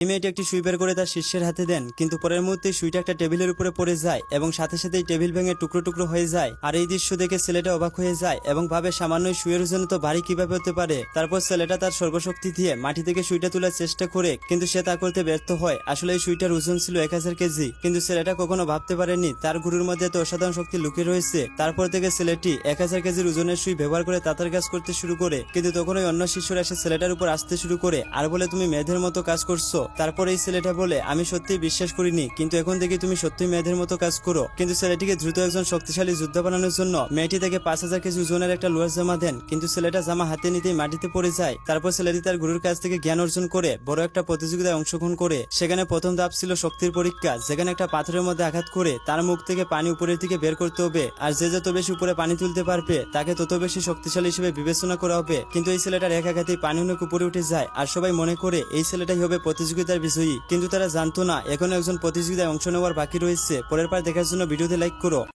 এই মেয়েটি একটি সুই বের করে তার শিষ্যের হাতে দেন, কিন্তু পরের মুহূর্তে সুইটা একটা টেবিলের উপরে পড়ে যায় এবং সাথে সাথেই টেবিল ভেঙে টুকরো টুকরো হয়ে যায়। আর এই দৃশ্য দেখে ছেলেটা অবাক হয়ে যায় এবং ভাবে সামান্য সুইয়ের ওজন তো ভারী কিভাবে হতে পারে। তারপর ছেলেটা তার সর্বশক্তি দিয়ে মাটি থেকে সুইটা তোলার চেষ্টা করে, কিন্তু সে তা করতে ব্যর্থ হয়। আসলে এই সুইটার ওজন ছিল 1000 কেজি, কিন্তু ছেলেটা কখনো ভাবতে পারেনি তার গুরুর মধ্যে এত অসাধারণ শক্তি লুকিয়ে রয়েছে। তারপর থেকে ছেলেটি 1000 কেজির ওজনের সুই ব্যবহার করে তাঁতের কাজ করতে শুরু করে, কিন্তু তখন ওই অন্য শিষ্যরা এসে ছেলেটার উপর আসতে শুরু করে আর বলে, তুমি মেয়েদের মতো কাজ করছো। তারপর এই ছেলেটা বলে, আমি সত্যিই বিশ্বাস করিনি, কিন্তু এখন থেকে তুমি সত্যিই মেয়েদের মতো কাজ করো। কিন্তু ছেলেটিকে দ্রুত একজন শক্তিশালী যোদ্ধা বানানোর জন্য মেয়েটি থেকে 5000 কেজি ওজনের একটা লোহার জামা দেন, কিন্তু ছেলেটা জামা হাতে নিতেই মাটিতে পড়ে যায়। তারপর ছেলেটি তার গুরুর কাছ থেকে জ্ঞান অর্জন করে বড় একটা প্রতিযোগিতায় অংশগ্রহণ করে। সেখানে প্রথম ধাপ ছিল শক্তির পরীক্ষা, যেখানে একটা পাথরের মধ্যে আঘাত করে তার মুখ থেকে পানি উপরের দিকে বের করতে হবে, আর যে যত বেশি উপরে পানি তুলতে পারবে তাকে তত বেশি শক্তিশালী হিসেবে বিবেচনা করা হবে। কিন্তু এই ছেলেটার এক আঘাতেই পানি অনেক উপরে উঠে যায়, আর সবাই মনে করে এই ছেলেটাই হবে প্রতিযোগিতার বিজয়ী। কিন্তু তারা জানতো না এখনো একজন প্রতিযোগিতায় অংশ নেওয়ার বাকি রয়েছে। পরের বার দেখার জন্য ভিডিওতে লাইক করো।